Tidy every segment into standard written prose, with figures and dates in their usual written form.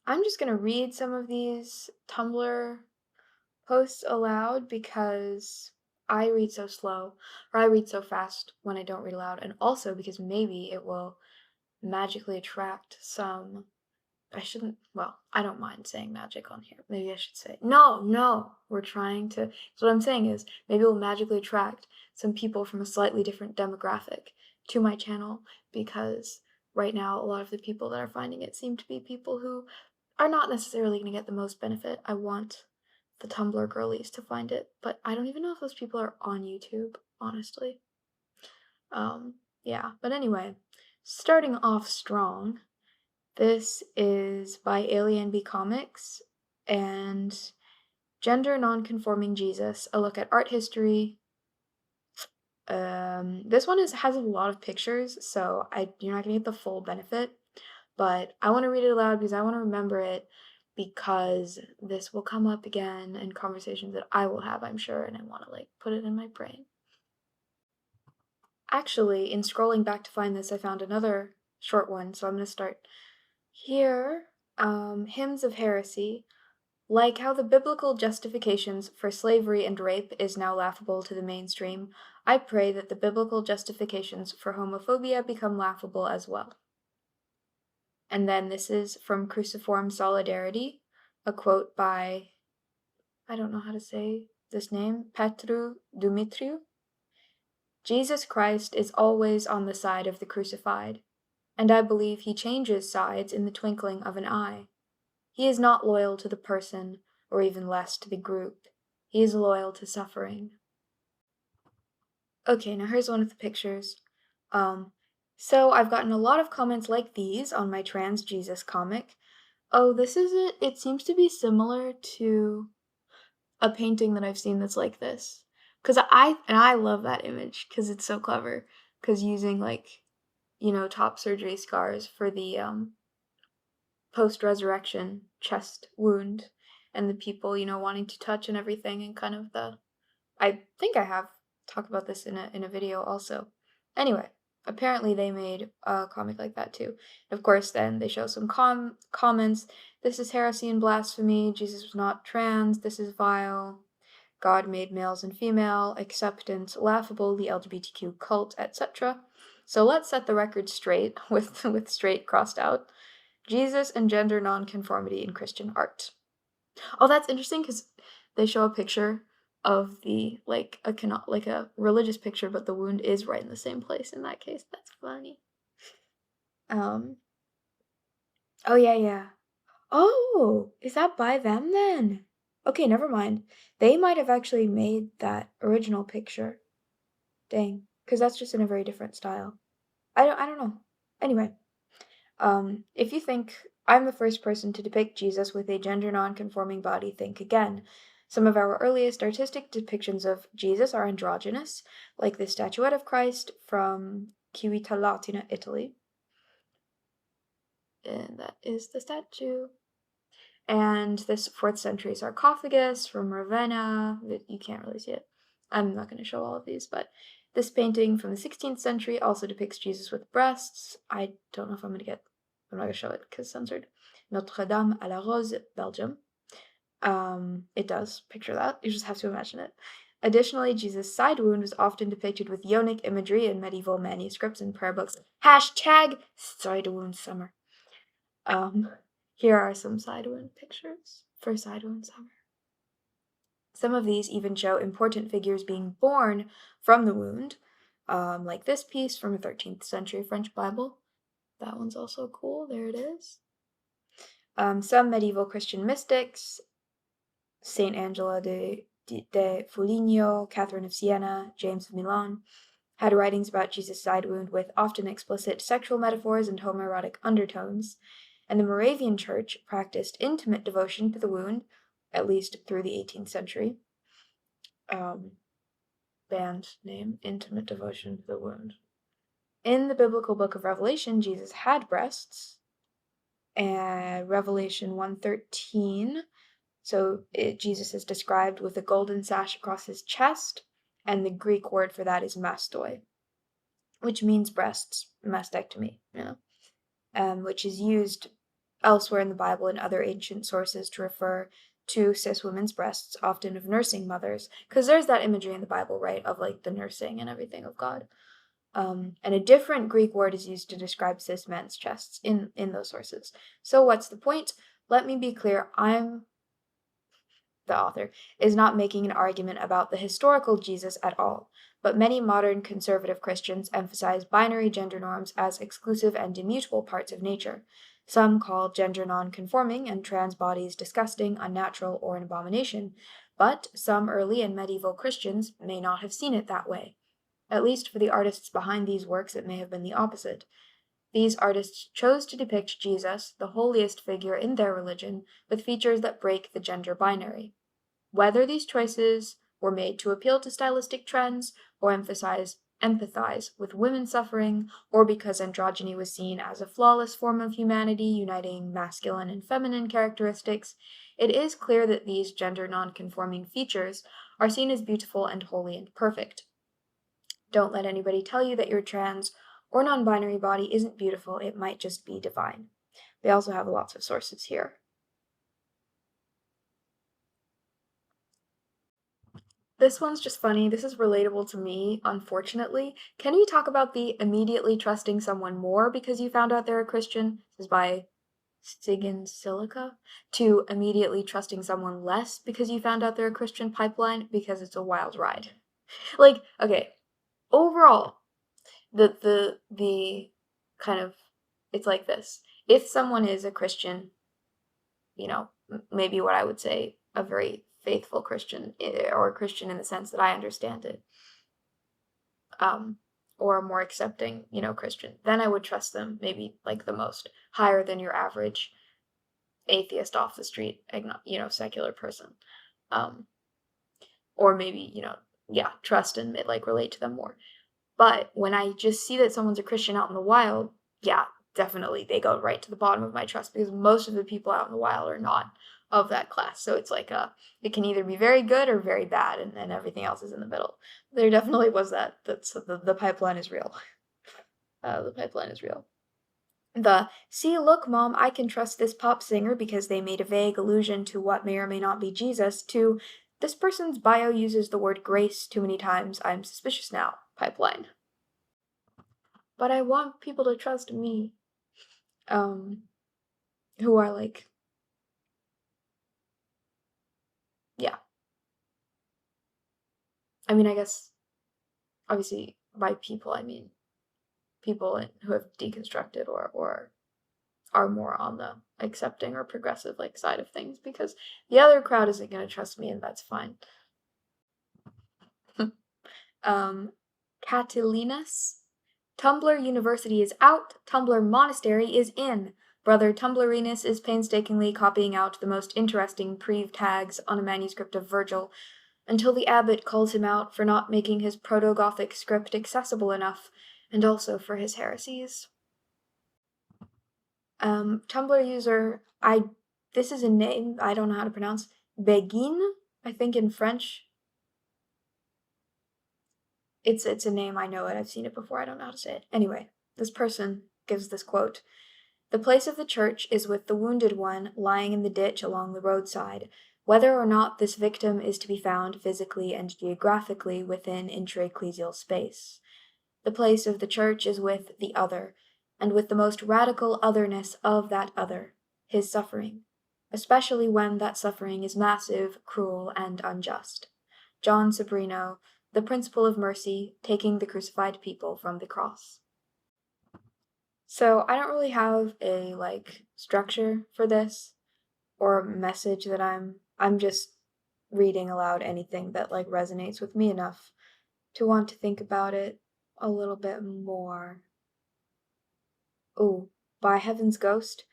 I'm just gonna read some of these Tumblr posts aloud because I read so slow, or I read so fast when I don't read aloud, and also because maybe it will magically attract some. I shouldn't, well, I don't mind saying magic on here. Maybe I should say, no, no, we're trying to. So, what I'm saying is, maybe it will magically attract some people from a slightly different demographic to my channel because right now, a lot of the people that are finding it seem to be people who are not necessarily going to get the most benefit. I want the Tumblr girlies to find it, but I don't even know if those people are on YouTube, honestly. Yeah, but anyway, starting off strong, this is by Alien B Comics and Gender Nonconforming Jesus, a look at art history. This one has a lot of pictures, so you're not gonna get the full benefit, but I want to read it aloud because I want to remember it because this will come up again in conversations that I will have, I'm sure, and I want to like put it in my brain. Actually, in scrolling back to find this, I found another short one, so I'm going to start here. Hymns of Heresy. Like how the biblical justifications for slavery and rape is now laughable to the mainstream, I pray that the biblical justifications for homophobia become laughable as well. And then this is from Cruciform Solidarity, a quote by, I don't know how to say this name, Petru Dumitriu. Jesus Christ is always on the side of the crucified, and I believe he changes sides in the twinkling of an eye. He is not loyal to the person, or even less to the group. He is loyal to suffering. Okay, now here's one of the pictures. So I've gotten a lot of comments like these on my Trans Jesus comic. Oh, this is it. It seems to be similar to a painting that I've seen that's like this. Cause I love that image because it's so clever. Cause using like, top surgery scars for the post-resurrection chest wound and the people, wanting to touch and everything and kind of I think I have talked about this in a video also. Anyway, apparently they made a comic like that too. Of course, then they show some comments. This is heresy and blasphemy. Jesus was not trans. This is vile. God made males and female. Acceptance laughable. The LGBTQ cult, etc. So let's set the record straight with straight crossed out. Jesus and gender nonconformity in Christian art. Oh, that's interesting because they show a picture of the like a religious picture, but the wound is right in the same place in that case. That's funny. Um. Oh yeah, yeah. Oh, is that by them then? Okay, never mind. They might have actually made that original picture. Dang, because that's just in a very different style. I don't know. Anyway, if you think I'm the first person to depict Jesus with a gender non-conforming body, think again. Some of our earliest artistic depictions of Jesus are androgynous, like the statuette of Christ from Civitalatina, Italy. And that is the statue. And this 4th century sarcophagus from Ravenna. You can't really see it. I'm not going to show all of these, but this painting from the 16th century also depicts Jesus with breasts. I don't know if I'm not going to show it because censored. Notre Dame à la Rose, Belgium. It does picture that. You just have to imagine it. Additionally, Jesus' side wound was often depicted with Ionic imagery in medieval manuscripts and prayer books. Hashtag side wound summer. Here are some side wound pictures for side wound summer. Some of these even show important figures being born from the wound, like this piece from a 13th century French Bible. That one's also cool. There it is. Some medieval Christian mystics, Saint Angela de Foligno, Catherine of Siena, James of Milan, had writings about Jesus' side wound with often explicit sexual metaphors and homoerotic undertones, and the Moravian Church practiced intimate devotion to the wound, at least through the 18th century. Band name, Intimate Devotion to the Wound. In the biblical book of Revelation, Jesus had breasts. And Revelation 1:13, Jesus is described with a golden sash across his chest, and the Greek word for that is mastoi, which means breasts, mastectomy, which is used elsewhere in the Bible and other ancient sources to refer to cis women's breasts, often of nursing mothers, because there's that imagery in the Bible, right, of like the nursing and everything of God. And a different Greek word is used to describe cis men's chests in those sources. So what's the point? Let me be clear. The author, is not making an argument about the historical Jesus at all, but many modern conservative Christians emphasize binary gender norms as exclusive and immutable parts of nature. Some call gender non-conforming and trans bodies disgusting, unnatural, or an abomination, but some early and medieval Christians may not have seen it that way. At least for the artists behind these works, it may have been the opposite. These artists chose to depict Jesus, the holiest figure in their religion, with features that break the gender binary. Whether these choices were made to appeal to stylistic trends or empathize with women suffering, or because androgyny was seen as a flawless form of humanity uniting masculine and feminine characteristics, it is clear that these gender non-conforming features are seen as beautiful and holy and perfect. Don't let anybody tell you that your trans or non-binary body isn't beautiful, it might just be divine. They also have lots of sources here. This one's just funny. This is relatable to me, unfortunately. Can we talk about the immediately trusting someone more because you found out they're a Christian? This is by Stigan Silica. To immediately trusting someone less because you found out they're a Christian pipeline because it's a wild ride. Like, okay, overall, the kind of it's like this. If someone is a Christian, maybe what I would say a very faithful Christian, or a Christian in the sense that I understand it, or a more accepting, Christian, then I would trust them maybe like the most, higher than your average atheist off the street, secular person. Um, or maybe, yeah, trust and like relate to them more. But when I just see that someone's a Christian out in the wild, yeah, definitely they go right to the bottom of my trust because most of the people out in the wild are not of that class. So it's like it can either be very good or very bad, and everything else is in the middle. There definitely was that. That's the pipeline is real. The pipeline is real. See, look, Mom, I can trust this pop singer because they made a vague allusion to what may or may not be Jesus, to this person's bio uses the word grace too many times, I'm suspicious now, pipeline. But I want people to trust me, um, who are like, yeah. I mean, I guess, obviously, by people, I mean people who have deconstructed or are more on the accepting or progressive like side of things, because the other crowd isn't going to trust me, and that's fine. Catilinas. Tumblr University is out. Tumblr Monastery is in. Brother Tumblrinus is painstakingly copying out the most interesting preve tags on a manuscript of Virgil, until the abbot calls him out for not making his proto-Gothic script accessible enough, and also for his heresies. Tumblr user, this is a name I don't know how to pronounce. Begin, I think in French. It's a name, I know it, I've seen it before, I don't know how to say it. Anyway, this person gives this quote. The place of the church is with the wounded one lying in the ditch along the roadside, whether or not this victim is to be found physically and geographically within intra-ecclesial space. The place of the church is with the other, and with the most radical otherness of that other, his suffering, especially when that suffering is massive, cruel, and unjust. John Sobrino, The Principle of Mercy, Taking the Crucified People from the Cross. So I don't really have a structure for this or a message that I'm just reading aloud anything that resonates with me enough to want to think about it a little bit more. Ooh, by Heaven's Ghost.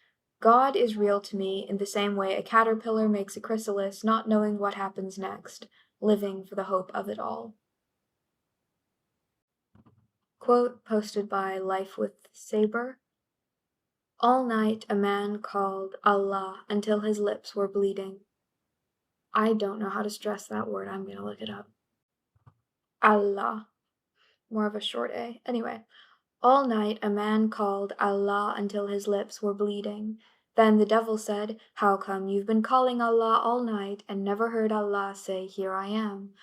God is real to me in the same way a caterpillar makes a chrysalis, not knowing what happens next, living for the hope of it all. Quote posted by Life with Saber. All night a man called Allah until his lips were bleeding. I don't know how to stress that word, I'm gonna look it up. Allah. More of a short A. Anyway, all night a man called Allah until his lips were bleeding. Then the devil said, "How come you've been calling Allah all night and never heard Allah say, 'Here I am'?"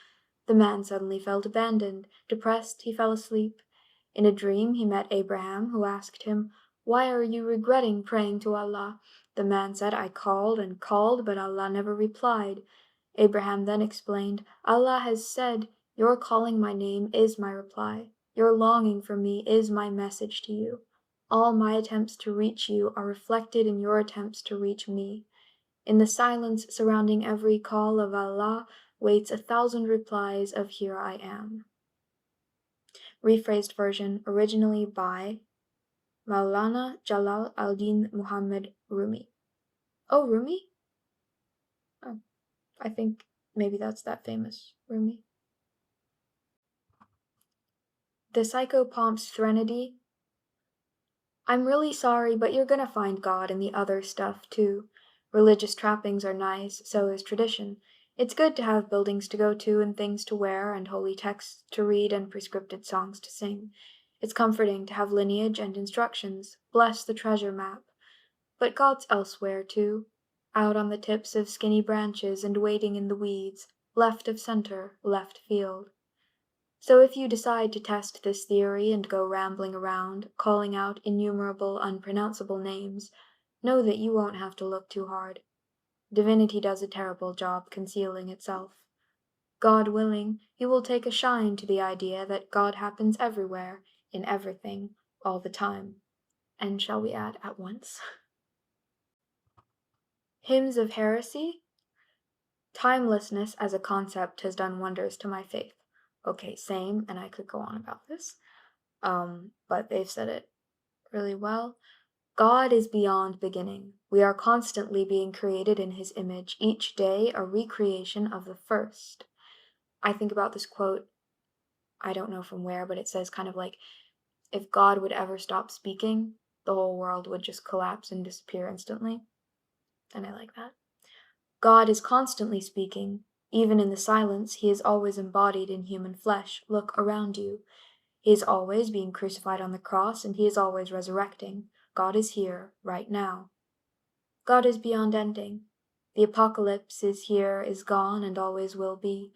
The man suddenly felt abandoned. Depressed, he fell asleep. In a dream he met Abraham, who asked him, "Why are you regretting praying to Allah?" The man said, "I called and called, but Allah never replied." Abraham then explained, "Allah has said, 'Your calling my name is my reply. Your longing for me is my message to you. All my attempts to reach you are reflected in your attempts to reach me. In the silence surrounding every call of Allah waits 1,000 replies of 'Here I am.'" Rephrased version, originally by Maulana Jalal al-Din Muhammad Rumi. Oh, Rumi? Oh, I think maybe that's that famous Rumi. The Psychopomp's Threnody. I'm really sorry, but you're gonna find God in the other stuff, too. Religious trappings are nice, so is tradition. It's good to have buildings to go to and things to wear and holy texts to read and prescripted songs to sing. It's comforting to have lineage and instructions. Bless the treasure map. But God's elsewhere, too. Out on the tips of skinny branches and waiting in the weeds, left of center, left field. So if you decide to test this theory and go rambling around, calling out innumerable unpronounceable names, know that you won't have to look too hard. Divinity does a terrible job concealing itself. God willing, you will take a shine to the idea that God happens everywhere, in everything, all the time. And shall we add at once? Hymns of heresy? Timelessness as a concept has done wonders to my faith. Okay, same, and I could go on about this. But they've said it really well. God is beyond beginning. We are constantly being created in his image, each day a recreation of the first. I think about this quote, I don't know from where, but it says kind of like, if God would ever stop speaking, the whole world would just collapse and disappear instantly. And I like that. God is constantly speaking. Even in the silence, he is always embodied in human flesh. Look around you. He is always being crucified on the cross, and he is always resurrecting. God is here, right now. God is beyond ending. The apocalypse is here, is gone, and always will be.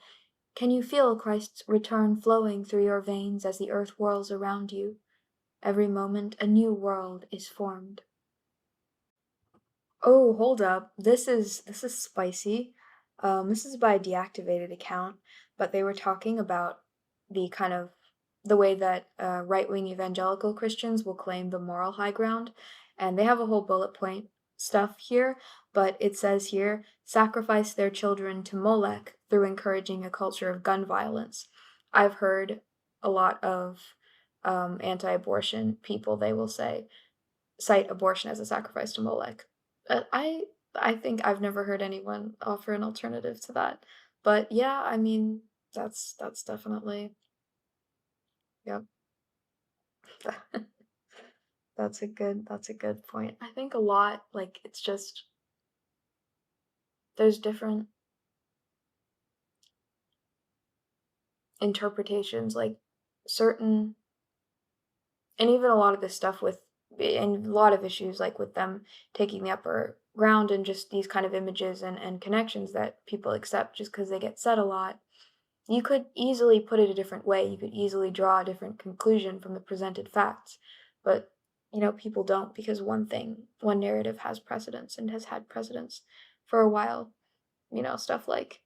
Can you feel Christ's return flowing through your veins as the earth whirls around you? Every moment a new world is formed. Oh, hold up. This is spicy. This is by a deactivated account, but they were talking about the kind of the way that right-wing evangelical Christians will claim the moral high ground, and they have a whole bullet point stuff here, but it says here, sacrifice their children to Molech through encouraging a culture of gun violence. I've heard a lot of anti-abortion people, they will say, cite abortion as a sacrifice to Molech. I think I've never heard anyone offer an alternative to that. But yeah, I mean, that's definitely, yep. That's a good point. I think a lot, like, it's just there's different interpretations, like certain and even a lot of this stuff with and a lot of issues like with them taking the upper ground and just these kind of images and connections that people accept just because they get said a lot. You could easily put it a different way. You could easily draw a different conclusion from the presented facts. But, people don't because one narrative has precedence and has had precedence for a while. Stuff like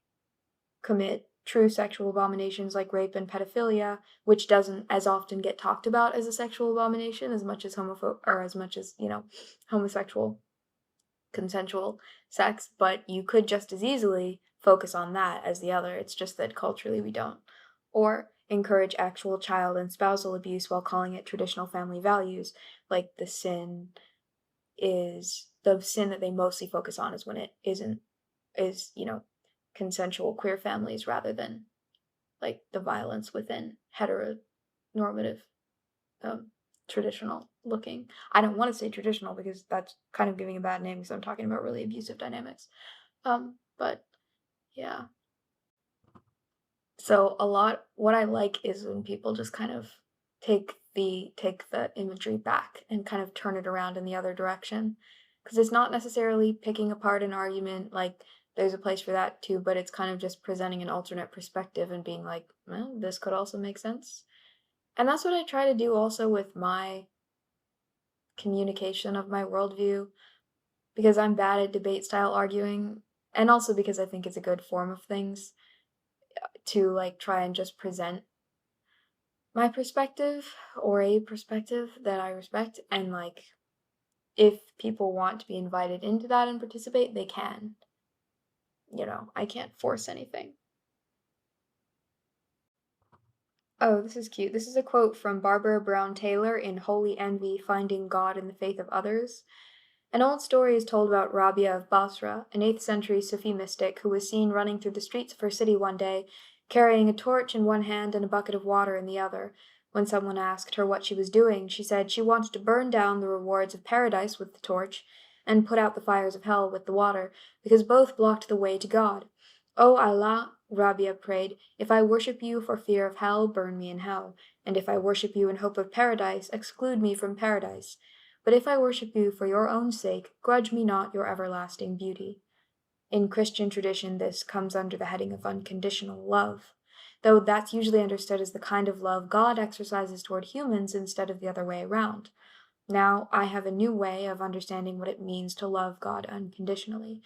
commit true sexual abominations like rape and pedophilia, which doesn't as often get talked about as a sexual abomination as much as homosexual consensual sex, but you could just as easily focus on that as the other. It's just that culturally we don't. Or encourage actual child and spousal abuse while calling it traditional family values, like the sin that they mostly focus on is when it is consensual queer families rather than like the violence within heteronormative um, traditional looking. I don't want to say traditional because that's kind of giving a bad name because I'm talking about really abusive dynamics. But yeah. So what I like is when people just kind of take the imagery back and kind of turn it around in the other direction. because it's not necessarily picking apart an argument, like, there's a place for that too, but it's kind of just presenting an alternate perspective and being like, "Well, this could also make sense." And that's what I try to do also with my communication of my worldview, because I'm bad at debate style arguing, and also because I think it's a good form of things to, like, try and just present my perspective or a perspective that I respect, and, like, if people want to be invited into that and participate, they can. I can't force anything. Oh, this is cute. This is a quote from Barbara Brown Taylor in Holy Envy: Finding God in the Faith of Others. An old story is told about Rabia of Basra, an 8th century Sufi mystic who was seen running through the streets of her city one day, carrying a torch in one hand and a bucket of water in the other. When someone asked her what she was doing, she said she wanted to burn down the rewards of paradise with the torch and put out the fires of hell with the water, because both blocked the way to God. "O Allah," Rabia prayed, "if I worship you for fear of hell, burn me in hell, and if I worship you in hope of paradise, exclude me from paradise. But if I worship you for your own sake, grudge me not your everlasting beauty." In Christian tradition, this comes under the heading of unconditional love, though that's usually understood as the kind of love God exercises toward humans instead of the other way around. Now, I have a new way of understanding what it means to love God unconditionally.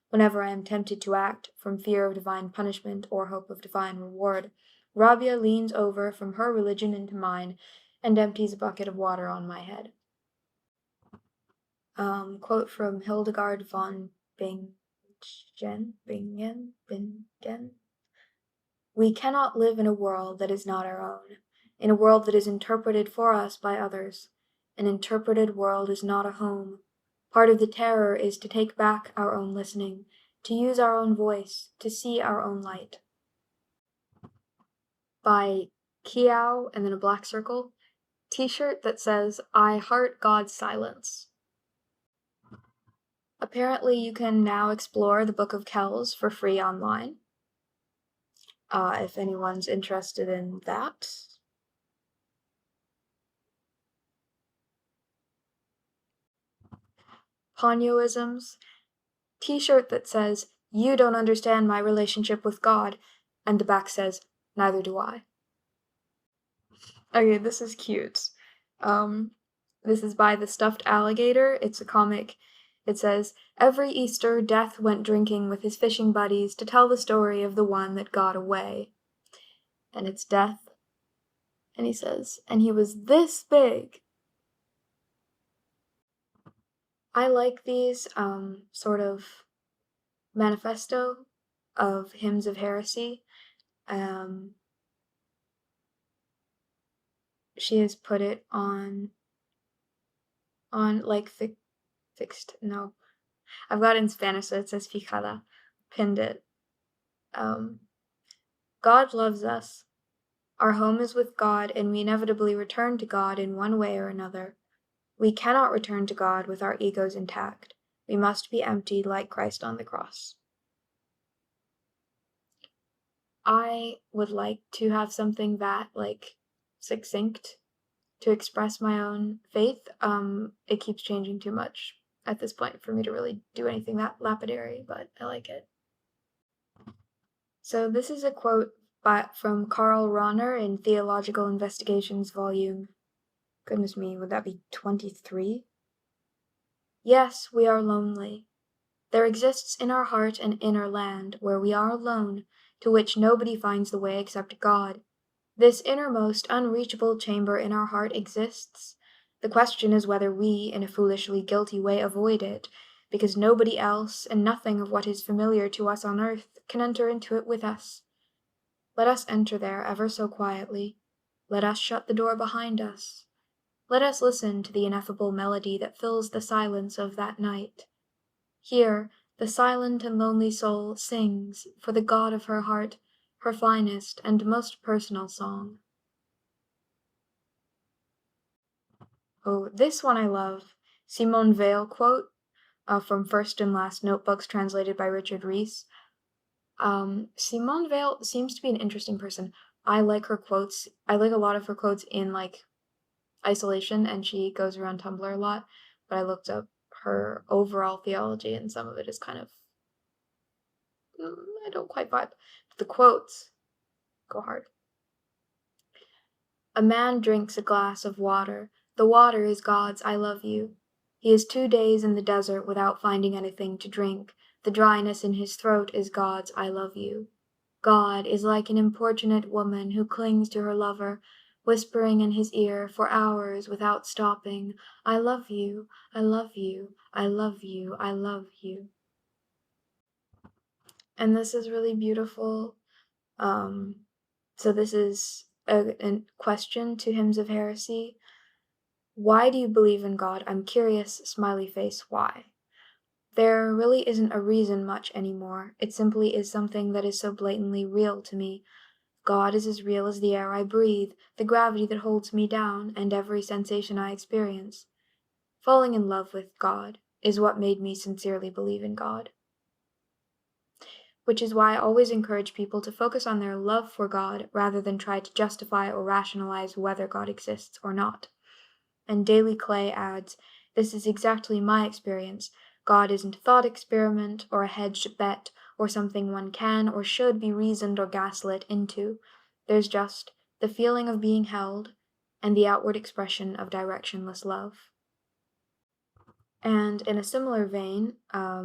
Whenever I am tempted to act from fear of divine punishment or hope of divine reward, Rabia leans over from her religion into mine and empties a bucket of water on my head. Quote from Hildegard von Bingen. "We cannot live in a world that is not our own, in a world that is interpreted for us by others. An interpreted world is not a home. Part of the terror is to take back our own listening, to use our own voice, to see our own light." By Kiao and then a black circle. T-shirt that says, "I heart God's silence." Apparently, you can now explore the Book of Kells for free online, if anyone's interested in that. Ponyoisms. T-shirt that says, "You don't understand my relationship with God," and the back says, "Neither do I." Okay, this is cute. This is by The Stuffed Alligator. It's a comic. It says, "Every Easter, Death went drinking with his fishing buddies to tell the story of the one that got away." And it's Death. And he says, "And he was this big." I like these sort of manifesto of hymns of heresy. She has put it on like fixed. No, I've got it in Spanish, so it says fijada. Pinned it. God loves us. Our home is with God, and we inevitably return to God in one way or another. We cannot return to God with our egos intact. We must be emptied like Christ on the cross. I would like to have something that, like, succinct to express my own faith. It keeps changing too much at this point for me to really do anything that lapidary, but I like it. So this is a quote from Karl Rahner in Theological Investigations volume, goodness me, would that be 23? "Yes, we are lonely. There exists in our heart an inner land, where we are alone, to which nobody finds the way except God. This innermost, unreachable chamber in our heart exists. The question is whether we, in a foolishly guilty way, avoid it, because nobody else, and nothing of what is familiar to us on earth, can enter into it with us. Let us enter there ever so quietly. Let us shut the door behind us. Let us listen to the ineffable melody that fills the silence of that night. Here, the silent and lonely soul sings, for the God of her heart, her finest and most personal song." Oh, this one I love. Simone Weil quote from First and Last Notebooks, translated by Richard Reese. Simone Weil seems to be an interesting person. I like her quotes. I like a lot of her quotes in, like, isolation, and she goes around Tumblr a lot, but I looked up her overall theology, and some of it is kind of, I don't quite vibe. The quotes go hard. A man drinks a glass of water. The water is God's I love you. He is 2 days in the desert without finding anything to drink. The dryness in his throat is God's I love you. God is like an importunate woman who clings to her lover, whispering in his ear for hours without stopping, I love you, I love you, I love you, I love you. And this is really beautiful. So this is a question to Hymns of Heresy. Why do you believe in God? I'm curious, smiley face, why? There really isn't a reason much anymore. It simply is something that is so blatantly real to me. God is as real as the air I breathe, the gravity that holds me down, and every sensation I experience. Falling in love with God is what made me sincerely believe in God. Which is why I always encourage people to focus on their love for God rather than try to justify or rationalize whether God exists or not. And Daily Clay adds, this is exactly my experience. God isn't a thought experiment or a hedged bet or something one can or should be reasoned or gaslit into. There's just the feeling of being held and the outward expression of directionless love. And in a similar vein,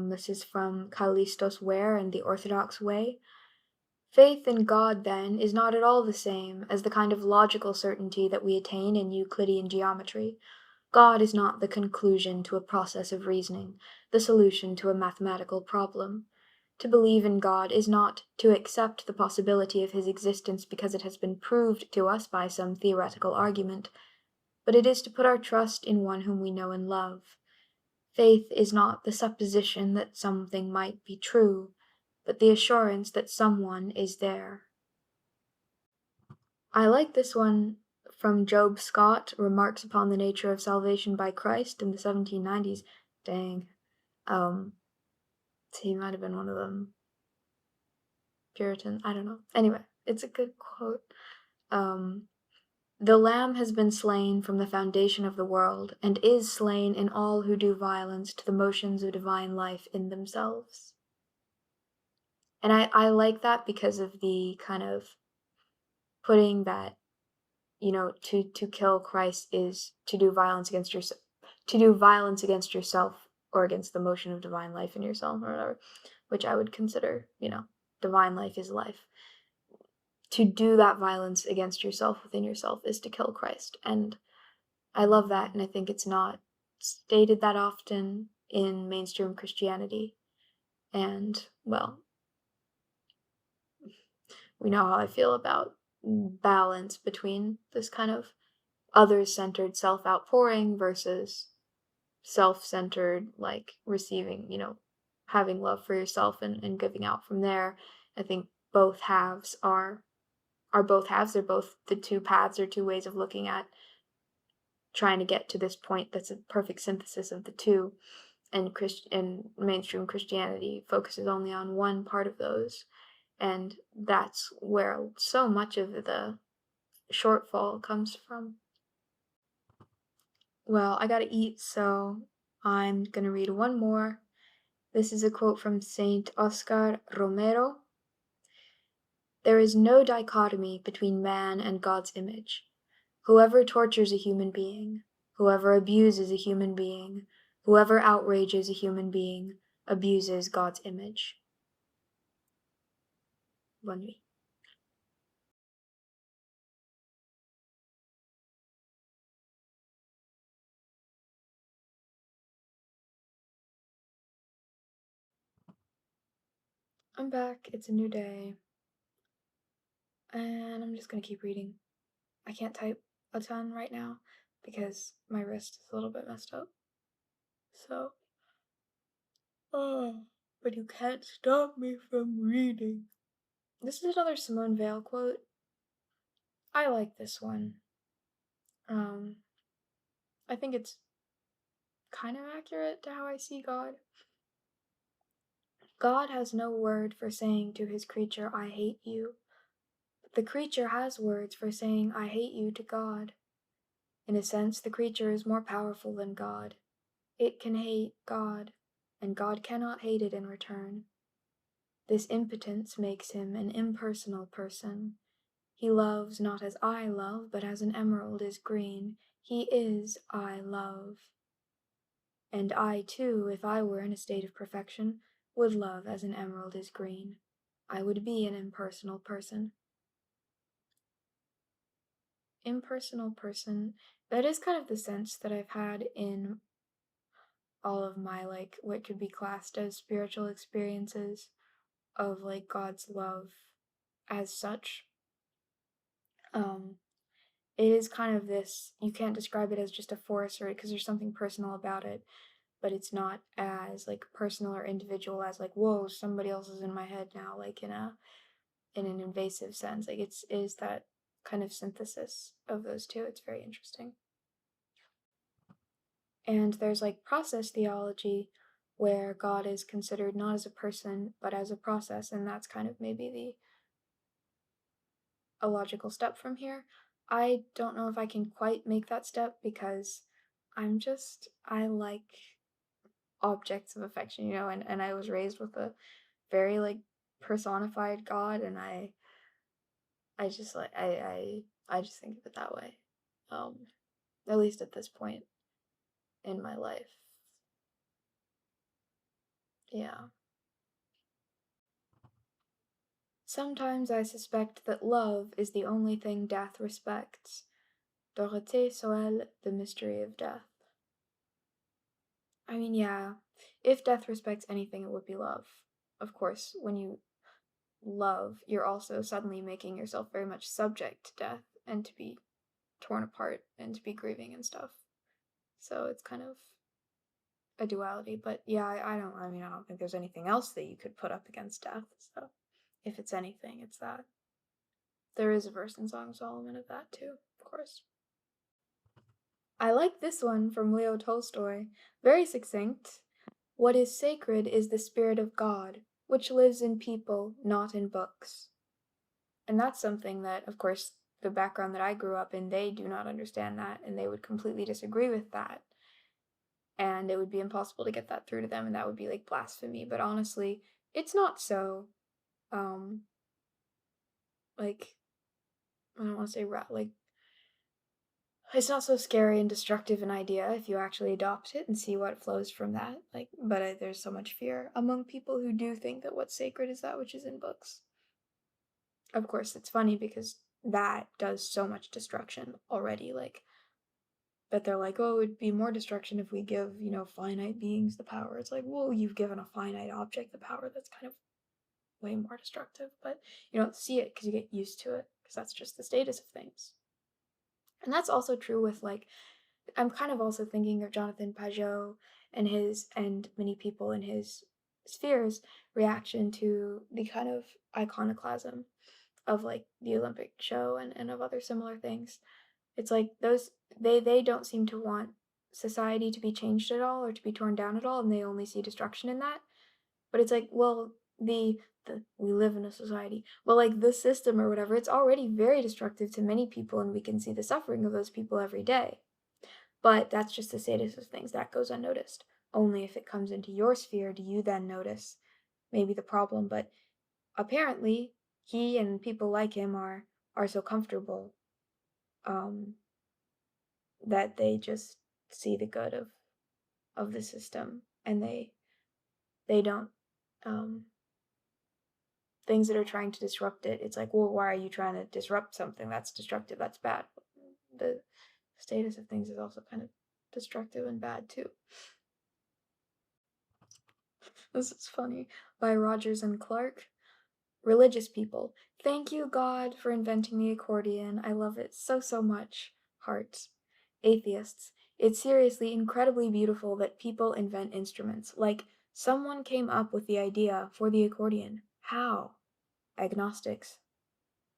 this is from Callistos Ware and the Orthodox Way. Faith in God, then, is not at all the same as the kind of logical certainty that we attain in Euclidean geometry. God is not the conclusion to a process of reasoning, the solution to a mathematical problem. To believe in God is not to accept the possibility of his existence because it has been proved to us by some theoretical argument, but it is to put our trust in one whom we know and love. Faith is not the supposition that something might be true, but the assurance that someone is there. I like this one from Job Scott, Remarks upon the Nature of Salvation by Christ in the 1790s. Dang. He might have been one of them. Puritan, I don't know. Anyway, it's a good quote. The Lamb has been slain from the foundation of the world, and is slain in all who do violence to the motions of divine life in themselves. And I like that because of the kind of putting that, to kill Christ is to do violence against yourself, or against the motion of divine life in yourself or whatever, which I would consider, divine life is life. To do that violence against yourself within yourself is to kill Christ. And I love that, and I think it's not stated that often in mainstream Christianity. And, well, we know how I feel about balance between this kind of others-centered self-outpouring versus self-centered, like receiving, having love for yourself and giving out from there. I think both halves are both halves. They're both the two paths or two ways of looking at trying to get to this point that's a perfect synthesis of the two. And mainstream Christianity focuses only on one part of those, and that's where so much of the shortfall comes from. Well, I gotta eat, so I'm gonna read one more. This is a quote from Saint Oscar Romero. There is no dichotomy between man and God's image. Whoever tortures a human being, whoever abuses a human being, whoever outrages a human being, abuses God's image. Bonne nuit. I'm back. It's a new day. And I'm just gonna keep reading. I can't type a ton right now because my wrist is a little bit messed up. So, but you can't stop me from reading. This is another Simone Weil quote. I like this one. I think it's kind of accurate to how I see God. God has no word for saying to his creature, I hate you. But the creature has words for saying, I hate you to God. In a sense, the creature is more powerful than God. It can hate God, and God cannot hate it in return. This impotence makes him an impersonal person. He loves not as I love, but as an emerald is green. He is I love. And I too, if I were in a state of perfection, would love as an emerald is green. I would be an impersonal person. Impersonal person, that is kind of the sense that I've had in all of my, like, what could be classed as spiritual experiences of, like, God's love as such. Um, it is kind of this, you can't describe it as just a force or because there's something personal about it, but it's not as like personal or individual as like, whoa, somebody else is in my head now, like in an invasive sense. Like it is that kind of synthesis of those two. It's very interesting. And there's like process theology where God is considered not as a person but as a process, and that's kind of maybe the a logical step from here. I don't know if I can quite make that step because I like objects of affection, and I was raised with a very like personified God, and I just like I just think of it that way. Um, at least at this point in my life. Yeah. Sometimes I suspect that love is the only thing death respects. Dorothée Soel, The Mystery of Death. I mean, yeah, if death respects anything, it would be love. Of course, when you love, you're also suddenly making yourself very much subject to death and to be torn apart and to be grieving and stuff. So it's kind of a duality. But yeah, I don't think there's anything else that you could put up against death. So if it's anything, it's that. There is a verse in Song of Solomon of that too, of course. I like this one from Leo Tolstoy. Very succinct. What is sacred is the spirit of God, which lives in people, not in books. And that's something that, of course, the background that I grew up in, they do not understand that, and they would completely disagree with that. And it would be impossible to get that through to them, and that would be like blasphemy. But honestly, it's not so, um, like, I don't want to say like, it's not so scary and destructive an idea if you actually adopt it and see what flows from that. Like, but there's so much fear among people who do think that what's sacred is that which is in books. Of course, it's funny because that does so much destruction already. Like, but they're like, oh, it would be more destruction if we give, finite beings the power. It's like, well, you've given a finite object the power. That's kind of way more destructive. But you don't see it because you get used to it because that's just the status of things. And that's also true with like, I'm kind of also thinking of Jonathan Pajot and many people in his spheres reaction to the kind of iconoclasm of like the Olympic show and of other similar things. It's like those they don't seem to want society to be changed at all or to be torn down at all, and they only see destruction in that. But it's like, well, the we live in a society. Well, like the system or whatever, it's already very destructive to many people, and we can see the suffering of those people every day. But that's just the status of things that goes unnoticed. Only if it comes into your sphere do you then notice maybe the problem. But apparently, he and people like him are so comfortable um, that they just see the good of the system, and they don't um, things that are trying to disrupt it. It's like, well, why are you trying to disrupt something that's destructive? That's bad. The status of things is also kind of destructive and bad too. This is funny. By Rogers and Clark. Religious people. Thank you, God, for inventing the accordion. I love it so, so much. Hearts. Atheists. It's seriously incredibly beautiful that people invent instruments. Like, someone came up with the idea for the accordion. How? Agnostics.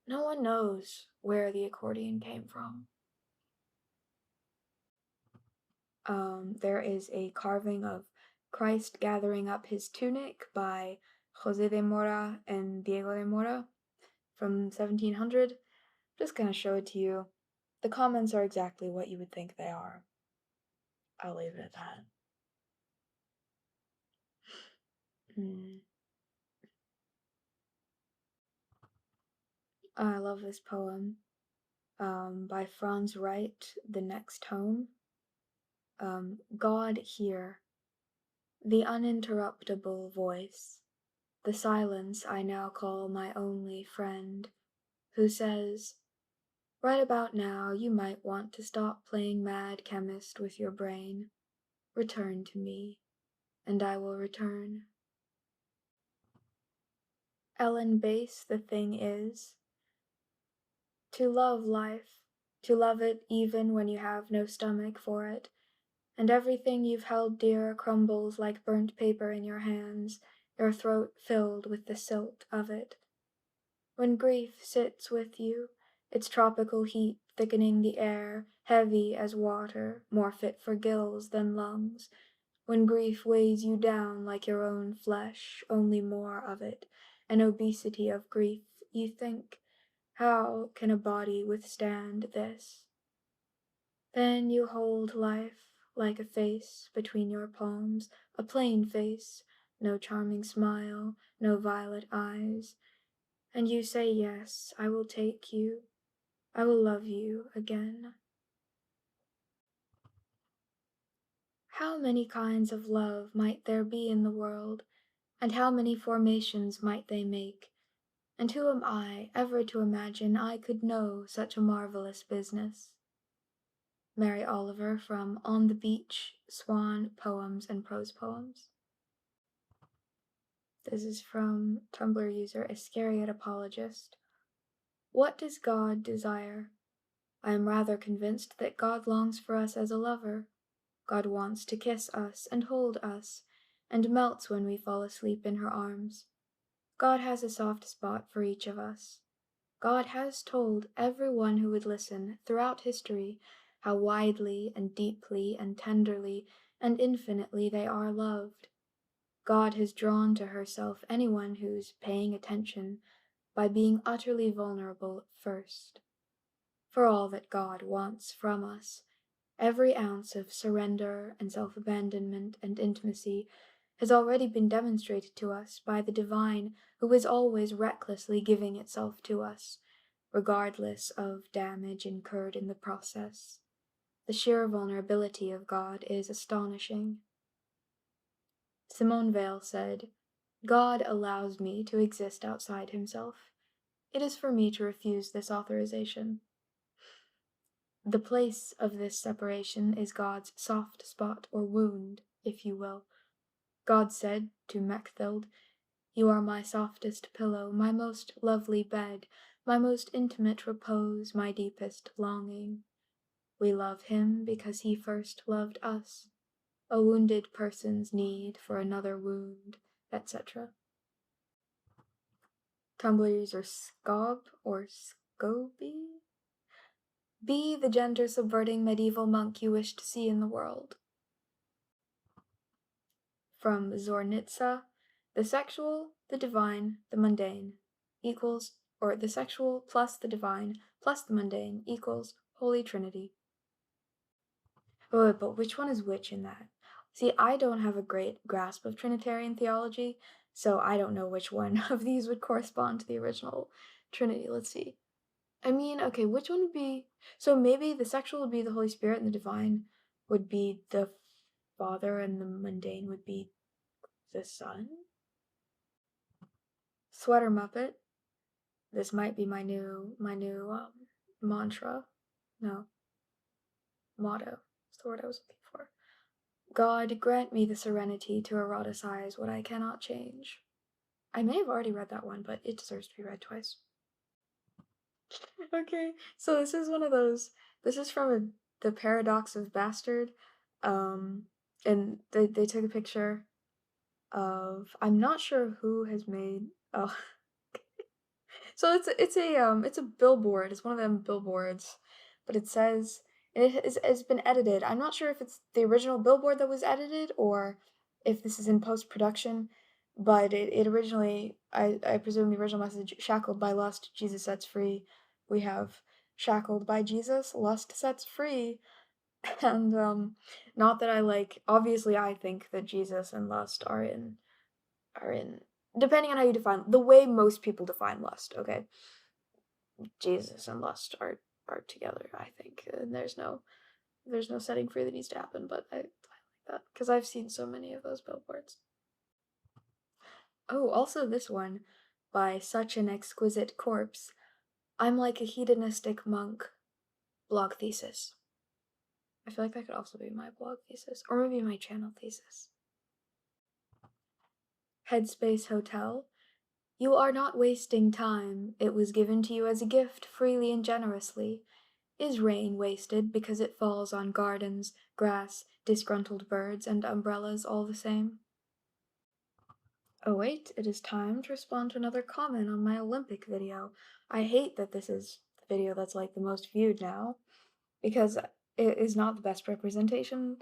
No one knows where the accordion came from. There is a carving of Christ gathering up his tunic by Jose de Mora and Diego de Mora from 1700. Just gonna show it to you. The comments are exactly what you would think they are. I'll leave it at that. Hmm. I love this poem by Franz Wright, The Next Home. God here, the uninterruptible voice, the silence I now call my only friend, who says, right about now you might want to stop playing mad chemist with your brain. Return to me, and I will return. Ellen Bass, the thing is, to love life, to love it even when you have no stomach for it, and everything you've held dear crumbles like burnt paper in your hands, your throat filled with the silt of it. When grief sits with you, its tropical heat thickening the air, heavy as water, more fit for gills than lungs, when grief weighs you down like your own flesh, only more of it, an obesity of grief, you think, how can a body withstand this? Then you hold life like a face between your palms, a plain face, no charming smile, no violet eyes, and you say, yes, I will take you, I will love you again. How many kinds of love might there be in the world, and how many formations might they make? And who am I ever to imagine I could know such a marvelous business? Mary Oliver from On the Beach, Swan Poems and Prose Poems. This is from Tumblr user Iscariot Apologist. What does God desire? I am rather convinced that God longs for us as a lover. God wants to kiss us and hold us, and melts when we fall asleep in her arms. God has a soft spot for each of us. God has told every one who would listen throughout history how widely and deeply and tenderly and infinitely they are loved. God has drawn to herself anyone who's paying attention by being utterly vulnerable first. For all that God wants from us, every ounce of surrender and self-abandonment and intimacy has already been demonstrated to us by the divine who is always recklessly giving itself to us, regardless of damage incurred in the process. The sheer vulnerability of God is astonishing. Simone Weil said, God allows me to exist outside himself. It is for me to refuse this authorization. The place of this separation is God's soft spot or wound, if you will. God said to Mechthild, you are my softest pillow, my most lovely bed, my most intimate repose, my deepest longing. We love him because he first loved us. A wounded person's need for another wound, etc. Tumblr user Scob or Scoby? Be the gender-subverting medieval monk you wish to see in the world. From Zornitsa, the sexual, the divine, the mundane equals, or the sexual plus the divine plus the mundane equals Holy Trinity. Oh, but which one is which in that? See, I don't have a great grasp of Trinitarian theology, so I don't know which one of these would correspond to the original Trinity. Let's see. I mean, okay, which one would be... So maybe the sexual would be the Holy Spirit and the divine would be the Father and the mundane would be the Son? Sweater Muppet. This might be my new mantra. No. Motto. That's the word I was looking for. God, grant me the serenity to eroticize what I cannot change. I may have already read that one, but it deserves to be read twice. Okay, so this is one of those. This is from The Paradox of Bastard. And they took a picture of, I'm not sure who has made, oh, so it's a billboard. It's one of them billboards, but it says it's been edited. I'm not sure if it's the original billboard that was edited or if this is in post-production, but it originally, I presume the original message, shackled by lust, Jesus sets free. We have shackled by Jesus, lust sets free. And not that I like, obviously I think that Jesus and lust are in are in, depending on how you define, the way most people define lust, okay? Jesus and lust are together, I think. And there's no setting free that needs to happen, but I like that because I've seen so many of those billboards. Oh, also this one by Such an Exquisite Corpse. I'm like a hedonistic monk. Blog thesis. I feel like that could also be my blog thesis, or maybe my channel thesis. Headspace Hotel. You are not wasting time. It was given to you as a gift, freely and generously. Is rain wasted because it falls on gardens, grass, disgruntled birds, and umbrellas all the same? Oh wait, it is time to respond to another comment on my Olympic video. I hate that this is the video that's like the most viewed now, because it is not the best representation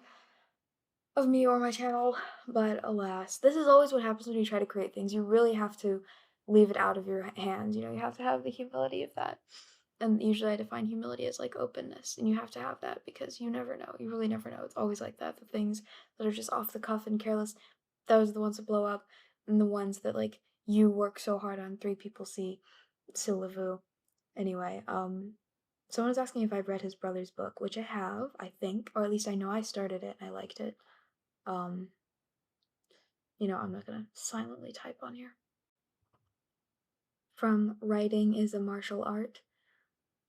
of me or my channel, but alas, this is always what happens when you try to create things. You really have to leave it out of your hands, you know, you have to have the humility of that. And usually I define humility as like openness, and you have to have that because you never know. You really never know. It's always like that. The things that are just off the cuff and careless, those are the ones that blow up, and the ones that like you work so hard on, three people see. Syllaboo. Anyway, someone was asking if I've read his brother's book, which I have, I think, or at least I know I started it and I liked it. Um, I'm not gonna silently type on here. From Writing is a Martial Art.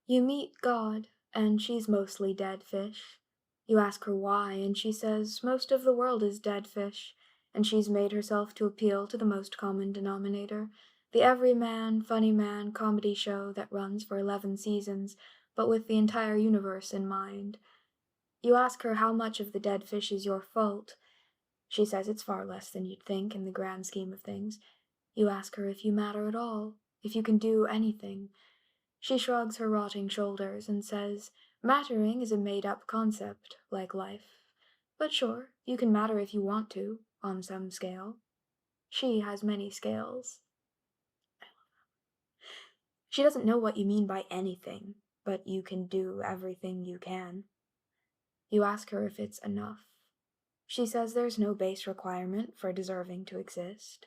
You meet God, and she's mostly dead fish. You ask her why, and she says most of the world is dead fish, and she's made herself to appeal to the most common denominator, the everyman, funny man comedy show that runs for 11 seasons, but with the entire universe in mind. You ask her how much of the dead fish is your fault. She says it's far less than you'd think in the grand scheme of things. You ask her if you matter at all, if you can do anything. She shrugs her rotting shoulders and says, mattering is a made-up concept, like life. But sure, you can matter if you want to, on some scale. She has many scales. She doesn't know what you mean by anything, but you can do everything you can. You ask her if it's enough. She says there's no base requirement for deserving to exist.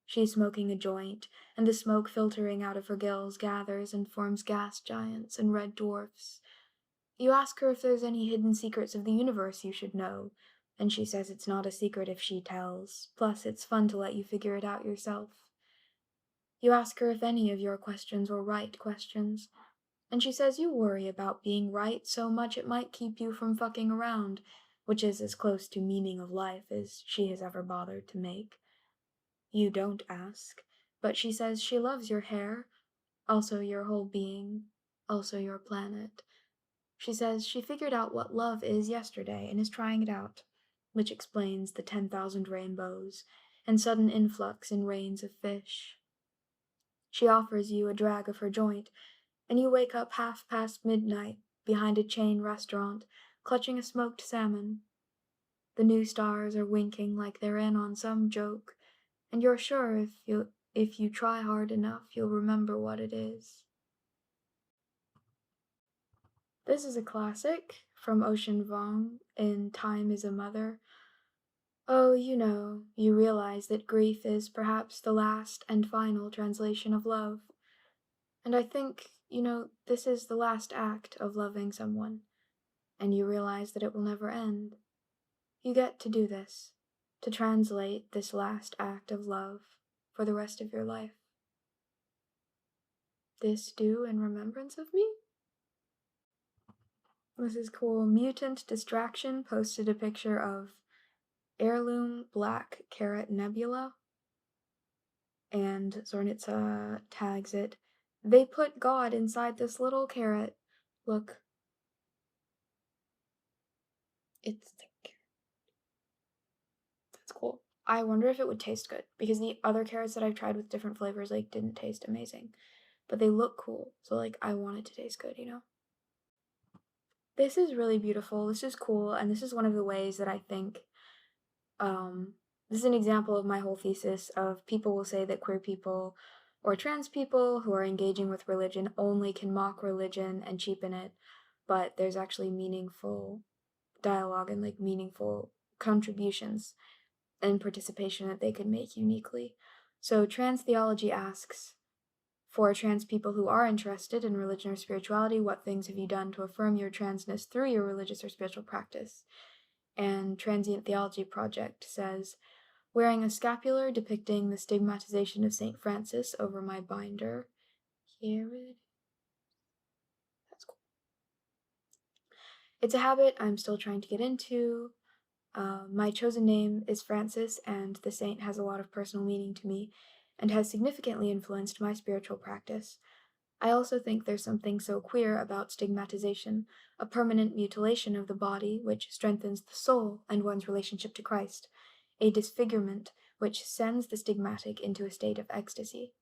She's smoking a joint, and the smoke filtering out of her gills gathers and forms gas giants and red dwarfs. You ask her if there's any hidden secrets of the universe you should know, and she says it's not a secret if she tells, plus it's fun to let you figure it out yourself. You ask her if any of your questions were right questions, and she says you worry about being right so much it might keep you from fucking around, which is as close to meaning of life as she has ever bothered to make. You don't ask, but she says she loves your hair, also your whole being, also your planet. She says she figured out what love is yesterday and is trying it out, which explains the 10,000 rainbows and sudden influx in rains of fish. She offers you a drag of her joint, and you wake up half past midnight behind a chain restaurant, clutching a smoked salmon. The new stars are winking like they're in on some joke, and you're sure if you try hard enough, you'll remember what it is. This is a classic from Ocean Vuong in Time is a Mother. Oh, you realize that grief is perhaps the last and final translation of love. And I think, this is the last act of loving someone, and you realize that it will never end. You get to do this, to translate this last act of love for the rest of your life. This due in remembrance of me? This is cool. Mutant Distraction posted a picture of Heirloom Black Carrot Nebula, and Zornitsa tags it. They put God inside this little carrot. Look. It's thick. That's cool. I wonder if it would taste good, because the other carrots that I've tried with different flavors, didn't taste amazing. But they look cool, so, I want it to taste good. This is really beautiful, this is cool, and this is one of the ways that I think, this is an example of my whole thesis of people will say that queer people or trans people who are engaging with religion only can mock religion and cheapen it, but there's actually meaningful dialogue and, meaningful contributions and participation that they could make uniquely. So trans theology asks, for trans people who are interested in religion or spirituality, what things have you done to affirm your transness through your religious or spiritual practice? And Transient Theology Project says, wearing a scapular depicting the stigmatization of St. Francis over my binder. Here it is. That's cool. It's a habit I'm still trying to get into. My chosen name is Francis, and the saint has a lot of personal meaning to me and has significantly influenced my spiritual practice. I also think there's something so queer about stigmatization, a permanent mutilation of the body which strengthens the soul and one's relationship to Christ, a disfigurement which sends the stigmatic into a state of ecstasy.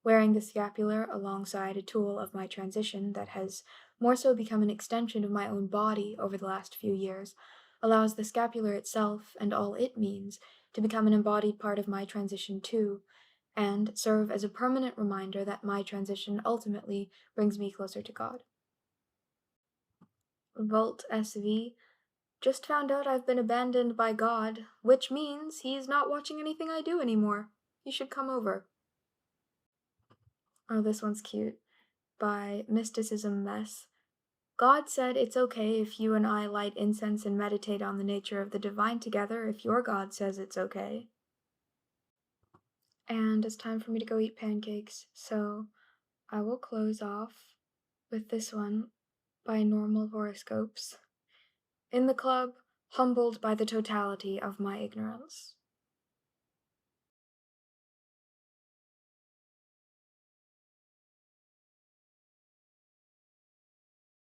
Wearing the scapular alongside a tool of my transition that has more so become an extension of my own body over the last few years allows the scapular itself and all it means to become an embodied part of my transition too, and serve as a permanent reminder that my transition ultimately brings me closer to God. Volt SV just found out I've been abandoned by God, which means he's not watching anything I do anymore. You should come over. Oh, this one's cute. By Mysticism Mess. God said it's okay if you and I light incense and meditate on the nature of the divine together if your God says it's okay. And it's time for me to go eat pancakes, so I will close off with this one by Normal Horoscopes. In the club, humbled by the totality of my ignorance.